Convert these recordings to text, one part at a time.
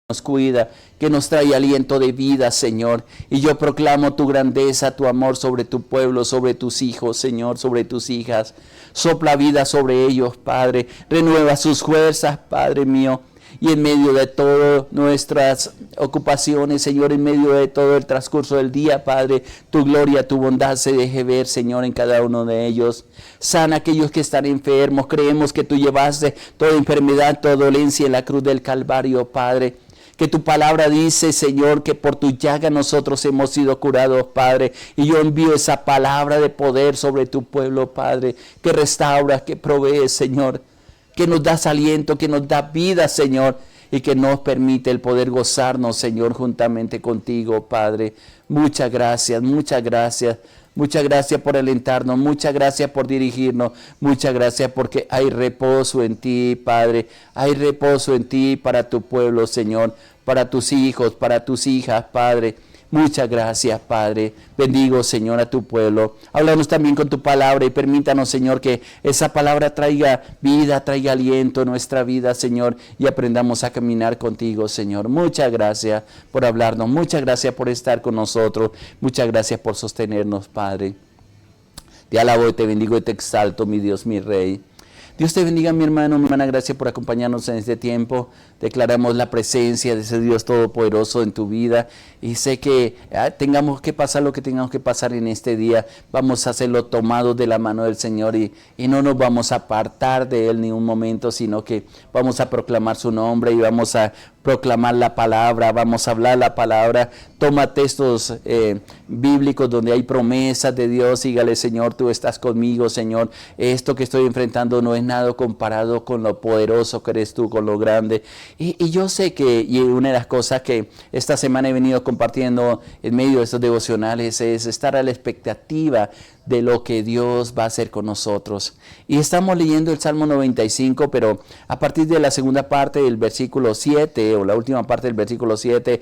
nos cuida, que nos trae aliento de vida, Señor. Y yo proclamo tu grandeza, tu amor sobre tu pueblo, sobre tus hijos, Señor, sobre tus hijas. Sopla vida sobre ellos, Padre. Renueva sus fuerzas, Padre mío. Y en medio de todas nuestras ocupaciones, Señor, en medio de todo el transcurso del día, Padre, tu gloria, tu bondad se deje ver, Señor, en cada uno de ellos. Sana a aquellos que están enfermos. Creemos que tú llevaste toda enfermedad, toda dolencia en la cruz del Calvario, Padre. Que tu palabra dice, Señor, que por tu llaga nosotros hemos sido curados, Padre. Y yo envío esa palabra de poder sobre tu pueblo, Padre, que restaura, que provee, Señor, que nos das aliento, que nos da vida, Señor, y que nos permite el poder gozarnos, Señor, juntamente contigo, Padre. Muchas gracias, muchas gracias. Muchas gracias por alentarnos, muchas gracias por dirigirnos, muchas gracias porque hay reposo en ti, Padre. Hay reposo en ti para tu pueblo, Señor, para tus hijos, para tus hijas, Padre. Muchas gracias, Padre. Bendigo, Señor, a tu pueblo. Háblanos también con tu palabra y permítanos, Señor, que esa palabra traiga vida, traiga aliento a nuestra vida, Señor, y aprendamos a caminar contigo, Señor. Muchas gracias por hablarnos. Muchas gracias por estar con nosotros. Muchas gracias por sostenernos, Padre. Te alabo y te bendigo y te exalto, mi Dios, mi Rey. Dios te bendiga, mi hermano, mi hermana. Gracias por acompañarnos en este tiempo. Declaramos la presencia de ese Dios todopoderoso en tu vida. Y sé que tengamos que pasar lo que tengamos que pasar en este día. Vamos a hacerlo tomados de la mano del Señor y no nos vamos a apartar de Él ni un momento, sino que vamos a proclamar su nombre y vamos a proclamar la palabra, vamos a hablar la palabra. Toma textos bíblicos donde hay promesas de Dios. Dígale, Señor, tú estás conmigo, Señor. Esto que estoy enfrentando no es nada comparado con lo poderoso que eres tú, con lo grande. Y yo sé que una de las cosas que esta semana he venido compartiendo en medio de estos devocionales es estar a la expectativa de lo que Dios va a hacer con nosotros. Y estamos leyendo el Salmo 95, pero a partir de la segunda parte del versículo 7, o la última parte del versículo 7,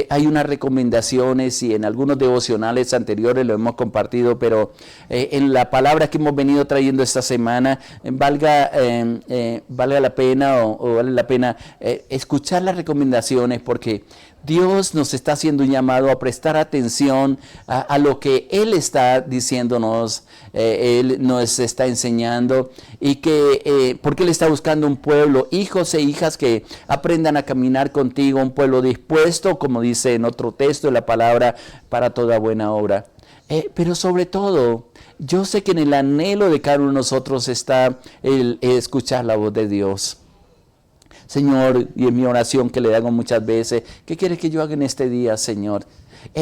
hay unas recomendaciones y en algunos devocionales anteriores lo hemos compartido, pero en la palabra que hemos venido trayendo esta semana, valga la pena o vale la pena escuchar las recomendaciones, porque Dios nos está haciendo un llamado a prestar atención a lo que Él está diciéndonos, Él nos está enseñando, y que porque Él está buscando un pueblo, hijos e hijas que aprendan a caminar contigo, un pueblo dispuesto, como dice en otro texto de la palabra, para toda buena obra. Pero sobre todo, yo sé que en el anhelo de cada uno de nosotros está el escuchar la voz de Dios. Señor, y en mi oración que le hago muchas veces, ¿qué quieres que yo haga en este día, Señor?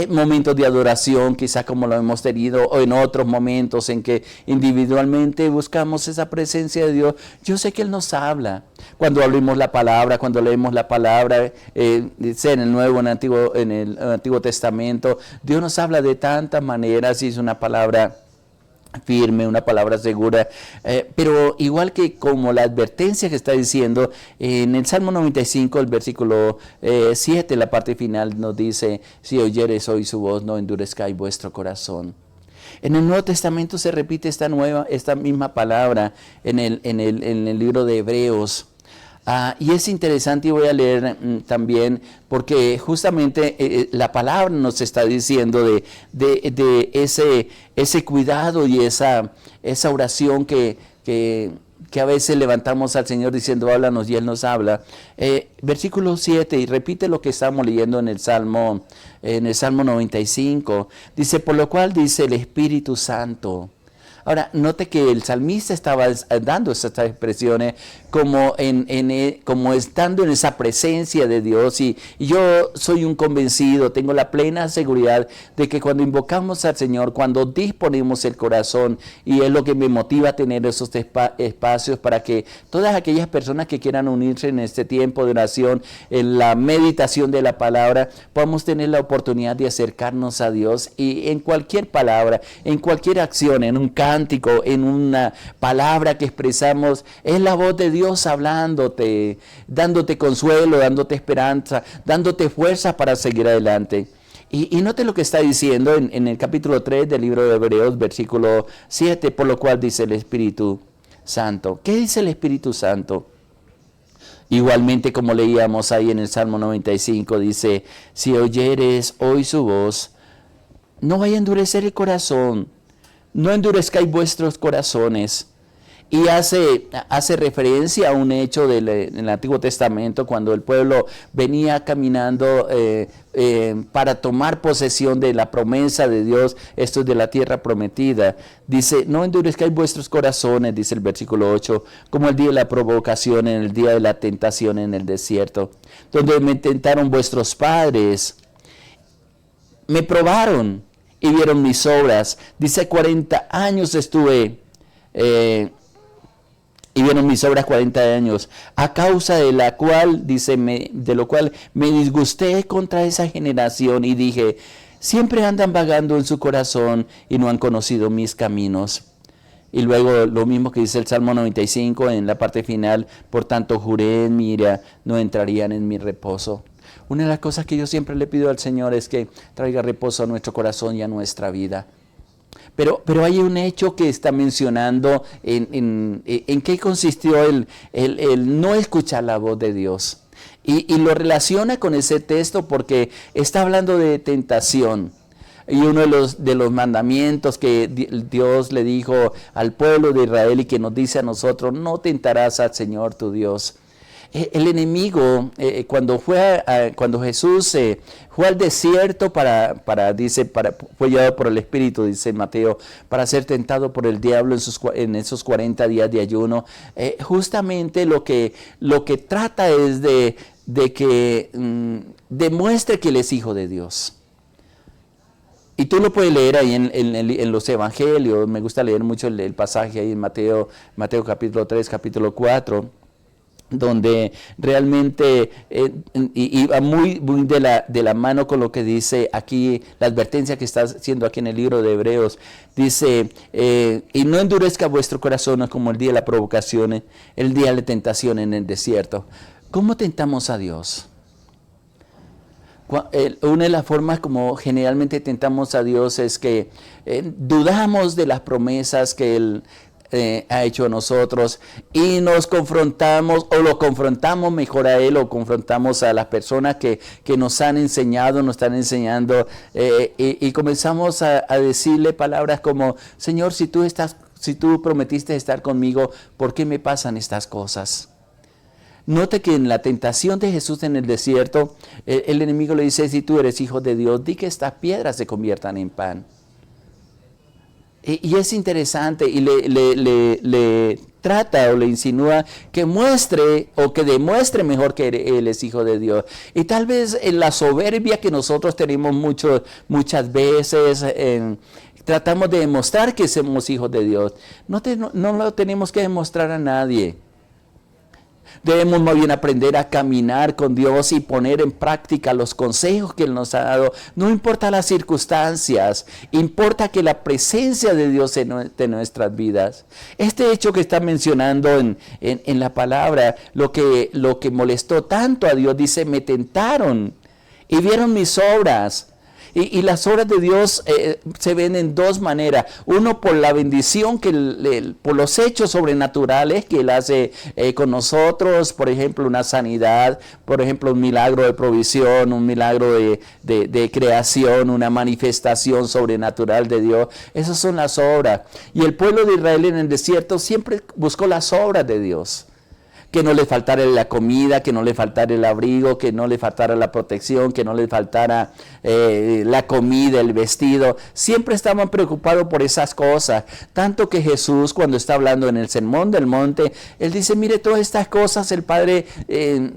Momentos de adoración, quizá como lo hemos tenido, o en otros momentos en que individualmente buscamos esa presencia de Dios. Yo sé que Él nos habla. Cuando abrimos la palabra, cuando leemos la palabra, sea en el Nuevo o en el Antiguo Testamento, Dios nos habla de tantas maneras y es una palabra firme, una palabra segura, pero igual que como la advertencia que está diciendo en el Salmo 95, el versículo 7, la parte final nos dice: si oyeres hoy su voz, no endurezcáis vuestro corazón. En el Nuevo Testamento se repite esta misma palabra en el libro de Hebreos. Y es interesante, y voy a leer también, porque justamente la palabra nos está diciendo de ese cuidado y esa oración que a veces levantamos al Señor diciendo: háblanos, y Él nos habla. Versículo 7, y repite lo que estamos leyendo en el Salmo 95, dice: por lo cual dice el Espíritu Santo. Ahora, note que el salmista estaba dando esas expresiones como estando en esa presencia de Dios. Y yo soy un convencido, tengo la plena seguridad de que cuando invocamos al Señor, cuando disponemos el corazón, y es lo que me motiva a tener esos espacios para que todas aquellas personas que quieran unirse en este tiempo de oración, en la meditación de la palabra, podamos tener la oportunidad de acercarnos a Dios, y en cualquier palabra, en cualquier acción, en un cántico, en una palabra que expresamos, es la voz de Dios hablándote, dándote consuelo, dándote esperanza, dándote fuerza para seguir adelante. Y note lo que está diciendo en el capítulo 3 del libro de Hebreos, versículo 7, por lo cual dice el Espíritu Santo. ¿Qué dice el Espíritu Santo? Igualmente, como leíamos ahí en el Salmo 95, dice, si oyeres hoy su voz, no vaya a endurecer el corazón, no endurezcáis vuestros corazones. Y hace referencia a un hecho en el Antiguo Testamento, cuando el pueblo venía caminando para tomar posesión de la promesa de Dios, esto es de la tierra prometida. Dice, no endurezcáis vuestros corazones, dice el versículo 8, como el día de la provocación, en el día de la tentación en el desierto, donde me tentaron vuestros padres, me probaron y vieron mis obras. Dice, 40 años estuve... y vieron mis obras 40 años, a causa de la cual, dice, de lo cual me disgusté contra esa generación y dije, siempre andan vagando en su corazón y no han conocido mis caminos. Y luego lo mismo que dice el Salmo 95 en la parte final, por tanto juré en mi ira, no entrarían en mi reposo. Una de las cosas que yo siempre le pido al Señor es que traiga reposo a nuestro corazón y a nuestra vida. Pero hay un hecho que está mencionando en qué consistió el no escuchar la voz de Dios. Y lo relaciona con ese texto porque está hablando de tentación. Y uno de los mandamientos que Dios le dijo al pueblo de Israel y que nos dice a nosotros, no tentarás al Señor tu Dios. El enemigo, cuando Jesús fue al desierto fue llevado por el Espíritu, dice Mateo, para ser tentado por el diablo en esos 40 días de ayuno, justamente lo que trata es de que demuestre que él es hijo de Dios. Y tú lo puedes leer ahí en los evangelios. Me gusta leer mucho el pasaje ahí en Mateo capítulo 3, capítulo 4, donde realmente y va muy de la mano con lo que dice aquí, la advertencia que está haciendo aquí en el libro de Hebreos. Dice, y no endurezca vuestro corazón como el día de la provocación, el día de la tentación en el desierto. ¿Cómo tentamos a Dios? Una de las formas como generalmente tentamos a Dios es que dudamos de las promesas que Él ha hecho a nosotros y nos confrontamos o lo confrontamos mejor a Él o confrontamos a las personas que nos han enseñado, nos están enseñando y comenzamos a decirle palabras como, Señor, si tú prometiste estar conmigo, ¿por qué me pasan estas cosas? Note que en la tentación de Jesús en el desierto, el enemigo le dice, si tú eres hijo de Dios, di que estas piedras se conviertan en pan. Y es interesante y le trata o le insinúa que muestre o que demuestre mejor que él es hijo de Dios. Y tal vez en la soberbia que nosotros tenemos muchas veces, tratamos de demostrar que somos hijos de Dios. No lo tenemos que demostrar a nadie. Debemos más bien aprender a caminar con Dios y poner en práctica los consejos que Él nos ha dado. No importa las circunstancias, importa que la presencia de Dios en nuestras vidas. Este hecho que está mencionando en la palabra, lo que molestó tanto a Dios, dice, me tentaron y vieron mis obras. Y las obras de Dios se ven en dos maneras. Uno, por la bendición, por los hechos sobrenaturales que Él hace con nosotros. Por ejemplo, una sanidad, por ejemplo, un milagro de provisión, un milagro de creación, una manifestación sobrenatural de Dios. Esas son las obras. Y el pueblo de Israel en el desierto siempre buscó las obras de Dios. Que no le faltara la comida, que no le faltara el abrigo, que no le faltara la protección, que no le faltara la comida, el vestido. Siempre estaban preocupados por esas cosas. Tanto que Jesús, cuando está hablando en el Sermón del Monte, Él dice, mire, todas estas cosas el Padre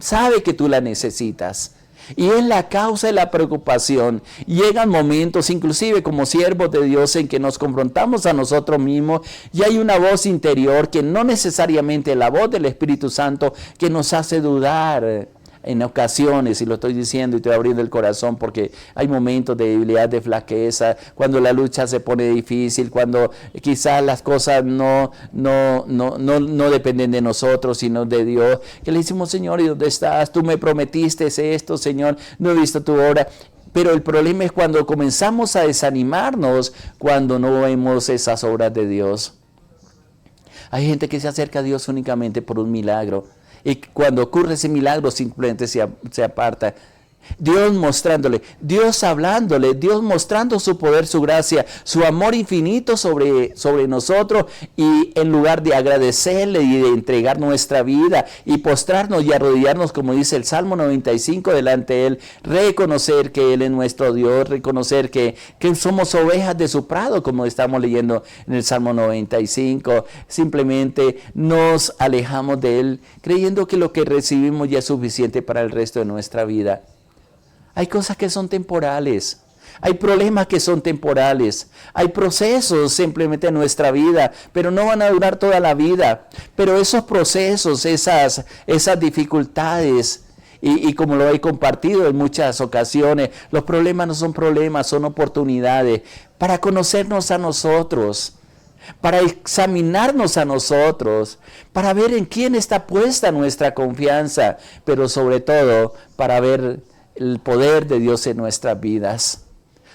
sabe que tú las necesitas. Y es la causa de la preocupación. Llegan momentos, inclusive como siervos de Dios, en que nos confrontamos a nosotros mismos y hay una voz interior que no necesariamente es la voz del Espíritu Santo que nos hace dudar en ocasiones, y lo estoy diciendo y estoy abriendo el corazón porque hay momentos de debilidad, de flaqueza, cuando la lucha se pone difícil, cuando quizás las cosas no dependen de nosotros, sino de Dios, que le decimos, Señor, ¿y dónde estás? Tú me prometiste esto, Señor, no he visto tu obra. Pero el problema es cuando comenzamos a desanimarnos, cuando no vemos esas obras de Dios. Hay gente que se acerca a Dios únicamente por un milagro. Y cuando ocurre ese milagro simplemente se aparta. Dios mostrándole, Dios hablándole, Dios mostrando su poder, su gracia, su amor infinito sobre nosotros, y en lugar de agradecerle y de entregar nuestra vida y postrarnos y arrodillarnos, como dice el Salmo 95, delante de Él, reconocer que Él es nuestro Dios, reconocer que somos ovejas de su prado, como estamos leyendo en el Salmo 95, simplemente nos alejamos de Él, creyendo que lo que recibimos ya es suficiente para el resto de nuestra vida. Hay cosas que son temporales, hay problemas que son temporales, hay procesos simplemente en nuestra vida, pero no van a durar toda la vida. Pero esos procesos, esas dificultades, y como lo he compartido en muchas ocasiones, los problemas no son problemas, son oportunidades para conocernos a nosotros, para examinarnos a nosotros, para ver en quién está puesta nuestra confianza, pero sobre todo para ver el poder de Dios en nuestras vidas.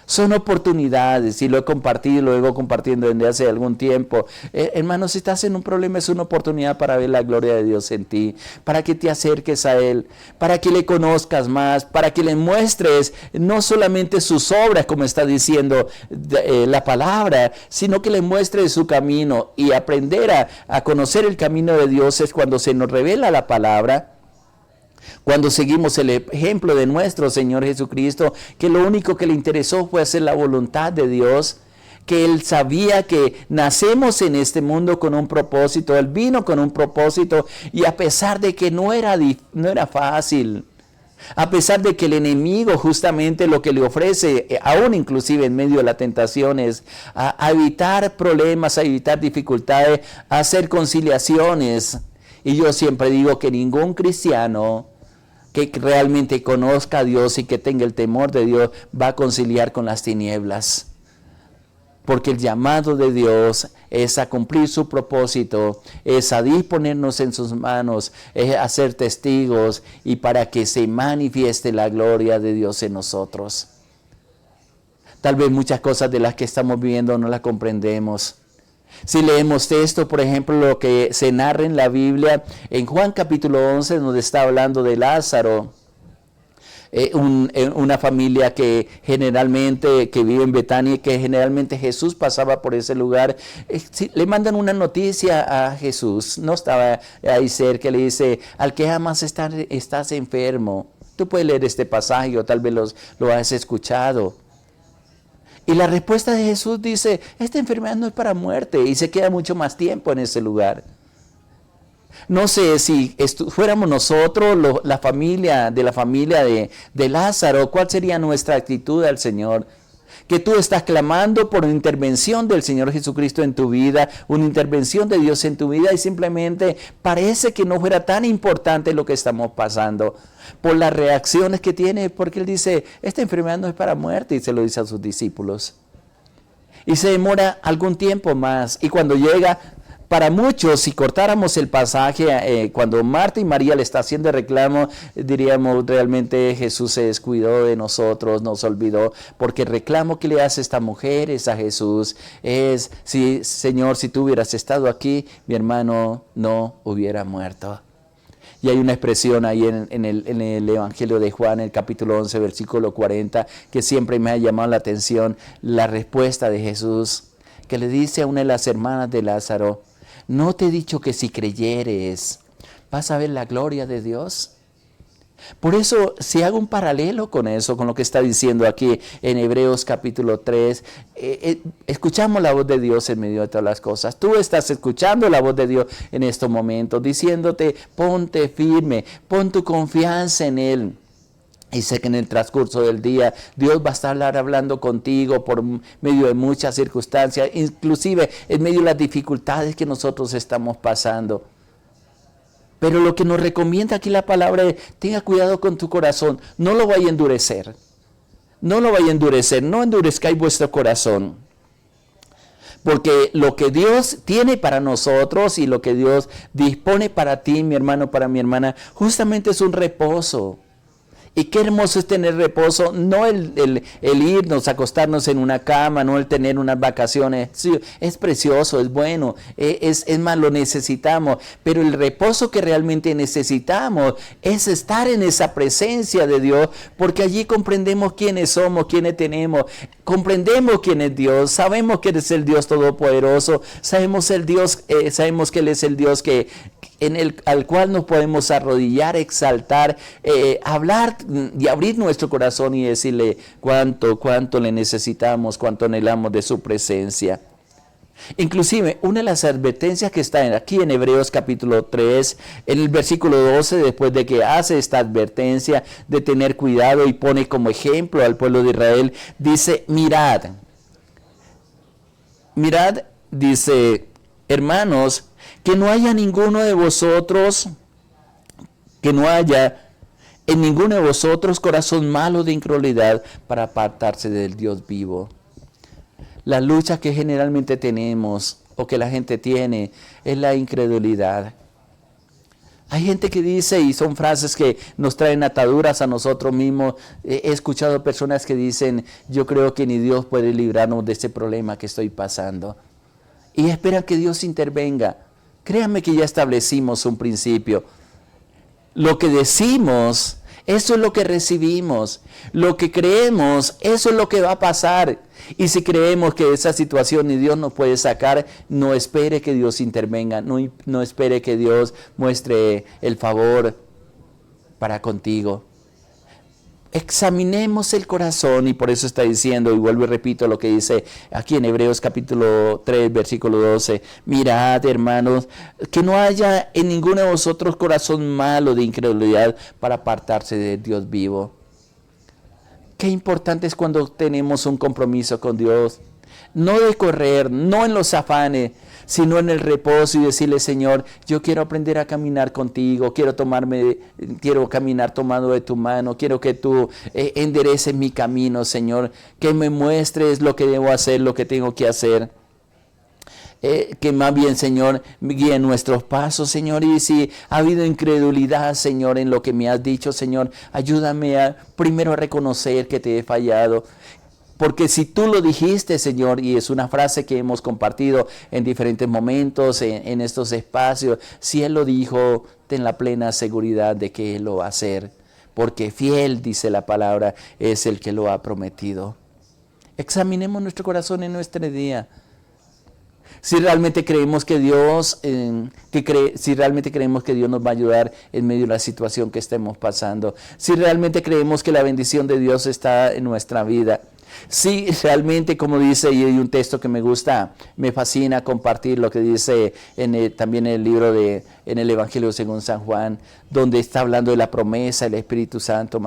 Son oportunidades, y lo he compartido, lo vengo compartiendo desde hace algún tiempo. Hermano, si estás en un problema, es una oportunidad para ver la gloria de Dios en ti, para que te acerques a Él, para que le conozcas más, para que le muestres no solamente sus obras, como está diciendo la palabra, sino que le muestres su camino. Y aprender a conocer el camino de Dios es cuando se nos revela la palabra, cuando seguimos el ejemplo de nuestro Señor Jesucristo, que lo único que le interesó fue hacer la voluntad de Dios, que Él sabía que nacemos en este mundo con un propósito, Él vino con un propósito, y a pesar de que no era fácil, a pesar de que el enemigo justamente lo que le ofrece, aún inclusive en medio de la tentación, es a evitar problemas, a evitar dificultades, a hacer conciliaciones. Y yo siempre digo que ningún cristiano que realmente conozca a Dios y que tenga el temor de Dios va a conciliar con las tinieblas. Porque el llamado de Dios es a cumplir su propósito, es a disponernos en sus manos, es a ser testigos, y para que se manifieste la gloria de Dios en nosotros. Tal vez muchas cosas de las que estamos viviendo no las comprendemos. Si leemos esto, por ejemplo, lo que se narra en la Biblia, en Juan capítulo 11, donde está hablando de Lázaro, una familia que vive en Betania, que generalmente Jesús pasaba por ese lugar, le mandan una noticia a Jesús, no estaba ahí cerca, le dice: al que amas estás enfermo. Tú puedes leer este pasaje, o tal vez lo has escuchado. Y la respuesta de Jesús dice: esta enfermedad no es para muerte, y se queda mucho más tiempo en ese lugar. No sé si fuéramos nosotros, la familia de Lázaro, ¿cuál sería nuestra actitud al Señor? Que tú estás clamando por una intervención del Señor Jesucristo en tu vida, una intervención de Dios en tu vida, y simplemente parece que no fuera tan importante lo que estamos pasando, por las reacciones que tiene, porque Él dice: esta enfermedad no es para muerte, y se lo dice a sus discípulos. Y se demora algún tiempo más, y cuando llega, para muchos, si cortáramos el pasaje, cuando Marta y María le está haciendo el reclamo, diríamos: realmente Jesús se descuidó de nosotros, nos olvidó, porque el reclamo que le hace esta mujer es a Jesús, es: sí, Señor, si tú hubieras estado aquí, mi hermano no hubiera muerto. Y hay una expresión ahí en el Evangelio de Juan, en el capítulo 11, versículo 40, que siempre me ha llamado la atención, la respuesta de Jesús, que le dice a una de las hermanas de Lázaro: ¿no te he dicho que si creyeres vas a ver la gloria de Dios? Por eso, si hago un paralelo con eso, con lo que está diciendo aquí en Hebreos capítulo 3, escuchamos la voz de Dios en medio de todas las cosas. Tú estás escuchando la voz de Dios en estos momentos, diciéndote: ponte firme, pon tu confianza en Él. Y sé que en el transcurso del día Dios va a estar hablando contigo por medio de muchas circunstancias, inclusive en medio de las dificultades que nosotros estamos pasando. Pero lo que nos recomienda aquí la palabra es: tenga cuidado con tu corazón, no lo vaya a endurecer. No lo vaya a endurecer, no endurezcáis vuestro corazón. Porque lo que Dios tiene para nosotros y lo que Dios dispone para ti, mi hermano, para mi hermana, justamente es un reposo. Y qué hermoso es tener reposo, no el irnos, acostarnos en una cama, no el tener unas vacaciones. Sí, es precioso, es bueno, es más, lo necesitamos. Pero el reposo que realmente necesitamos es estar en esa presencia de Dios, porque allí comprendemos quiénes somos, quiénes tenemos, comprendemos quién es Dios, sabemos que Él es el Dios Todopoderoso, sabemos que Él es el Dios al cual nos podemos arrodillar, exaltar, hablar y abrir nuestro corazón y decirle cuánto le necesitamos, cuánto anhelamos de su presencia. Inclusive, una de las advertencias que está aquí en Hebreos capítulo 3, en el versículo 12, después de que hace esta advertencia de tener cuidado y pone como ejemplo al pueblo de Israel, dice, mirad, dice, hermanos, que no haya en ninguno de vosotros corazón malo de incredulidad para apartarse del Dios vivo. La lucha que generalmente tenemos o que la gente tiene es la incredulidad. Hay gente que dice, y son frases que nos traen ataduras a nosotros mismos. He escuchado personas que dicen, yo creo que ni Dios puede librarnos de este problema que estoy pasando. Y esperan que Dios intervenga. Créanme que ya establecimos un principio. Lo que decimos, eso es lo que recibimos. Lo que creemos, eso es lo que va a pasar. Y si creemos que esa situación ni Dios nos puede sacar, no espere que Dios intervenga. No espere que Dios muestre el favor para contigo. Examinemos el corazón, y por eso está diciendo, y vuelvo y repito lo que dice aquí en Hebreos capítulo 3, versículo 12. Mirad, hermanos, que no haya en ninguno de vosotros corazón malo de incredulidad para apartarse de Dios vivo. Qué importante es cuando tenemos un compromiso con Dios. No de correr, no en los afanes, sino en el reposo y decirle, Señor, yo quiero aprender a caminar contigo, quiero caminar tomado de tu mano, quiero que tú endereces mi camino, Señor, que me muestres lo que debo hacer, lo que tengo que hacer. Que más bien, Señor, guíe nuestros pasos, Señor, y si ha habido incredulidad, Señor, en lo que me has dicho, Señor, ayúdame primero a reconocer que te he fallado. Porque si tú lo dijiste, Señor, y es una frase que hemos compartido en diferentes momentos, en estos espacios, si Él lo dijo, ten la plena seguridad de que Él lo va a hacer. Porque fiel, dice la palabra, es el que lo ha prometido. Examinemos nuestro corazón en nuestro día. Si realmente creemos que Dios, si realmente creemos que Dios nos va a ayudar en medio de la situación que estemos pasando. Si realmente creemos que la bendición de Dios está en nuestra vida. Sí, realmente, como dice, y hay un texto que me gusta, me fascina compartir lo que dice también en el libro en el Evangelio según San Juan, donde está hablando de la promesa del Espíritu Santo,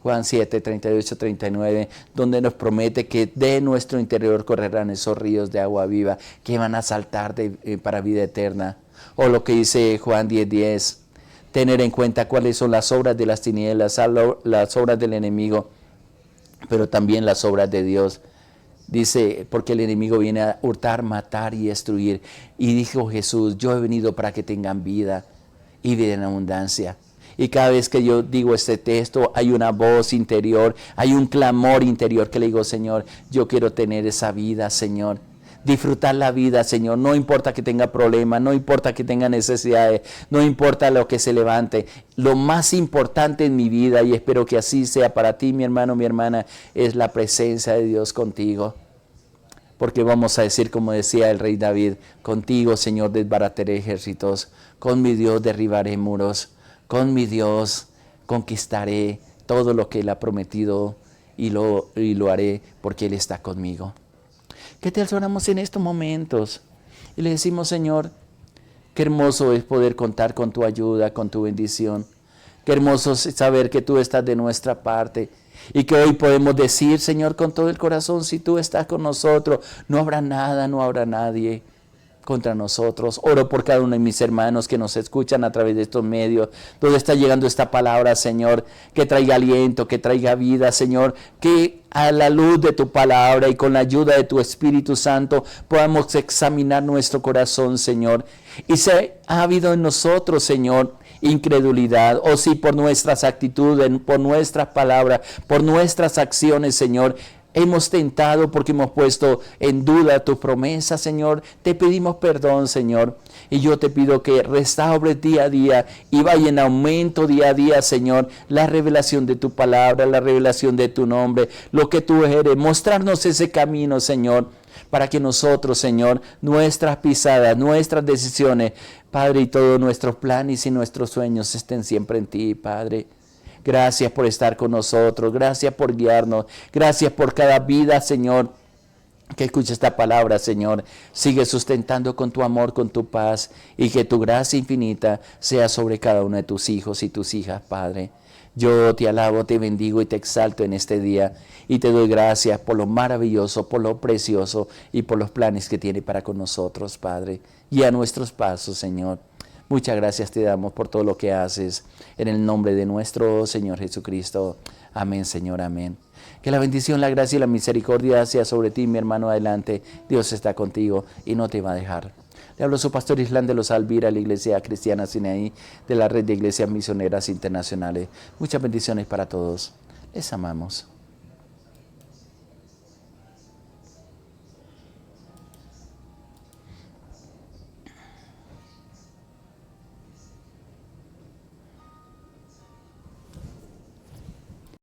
Juan 7, 38, 39, donde nos promete que de nuestro interior correrán esos ríos de agua viva que van a saltar para vida eterna. O lo que dice Juan 10, 10, tener en cuenta cuáles son las obras de las tinieblas, las obras del enemigo, pero también las obras de Dios. Dice, porque el enemigo viene a hurtar, matar y destruir. Y dijo Jesús, yo he venido para que tengan vida y vida en abundancia. Y cada vez que yo digo este texto, hay una voz interior, hay un clamor interior que le digo, Señor, yo quiero tener esa vida, Señor. Disfrutar la vida, Señor, no importa que tenga problemas, no importa que tenga necesidades, no importa lo que se levante. Lo más importante en mi vida, y espero que así sea para ti, mi hermano, mi hermana, es la presencia de Dios contigo. Porque vamos a decir, como decía el rey David, contigo, Señor, desbarataré ejércitos, con mi Dios derribaré muros, con mi Dios conquistaré todo lo que Él ha prometido y lo haré porque Él está conmigo. ¿Qué tal si oramos en estos momentos y le decimos, Señor, qué hermoso es poder contar con tu ayuda, con tu bendición? Qué hermoso es saber que tú estás de nuestra parte y que hoy podemos decir, Señor, con todo el corazón, si tú estás con nosotros, no habrá nada, no habrá nadie contra nosotros. Oro por cada uno de mis hermanos que nos escuchan a través de estos medios, donde está llegando esta palabra, Señor, que traiga aliento, que traiga vida, Señor, que a la luz de tu palabra y con la ayuda de tu Espíritu Santo podamos examinar nuestro corazón, Señor. Y si ha habido en nosotros, Señor, incredulidad, o si por nuestras actitudes, por nuestras palabras, por nuestras acciones, Señor, hemos tentado porque hemos puesto en duda tu promesa, Señor, te pedimos perdón, Señor. Y yo te pido que restaures día a día y vaya en aumento día a día, Señor, la revelación de tu palabra, la revelación de tu nombre, lo que tú eres. Mostrarnos ese camino, Señor, para que nosotros, Señor, nuestras pisadas, nuestras decisiones, Padre, y todos nuestros planes y nuestros sueños estén siempre en ti, Padre. Gracias por estar con nosotros, gracias por guiarnos, gracias por cada vida, Señor, que escucha esta palabra, Señor. Sigue sustentando con tu amor, con tu paz, y que tu gracia infinita sea sobre cada uno de tus hijos y tus hijas, Padre. Yo te alabo, te bendigo y te exalto en este día, y te doy gracias por lo maravilloso, por lo precioso y por los planes que tiene para con nosotros, Padre. Y a nuestros pasos, Señor. Muchas gracias te damos por todo lo que haces. En el nombre de nuestro Señor Jesucristo. Amén, Señor, amén. Que la bendición, la gracia y la misericordia sea sobre ti, mi hermano, adelante. Dios está contigo y no te va a dejar. Le hablo su pastor Islán de los Alvira, la Iglesia Cristiana Sinaí, de la Red de Iglesias Misioneras Internacionales. Muchas bendiciones para todos. Les amamos.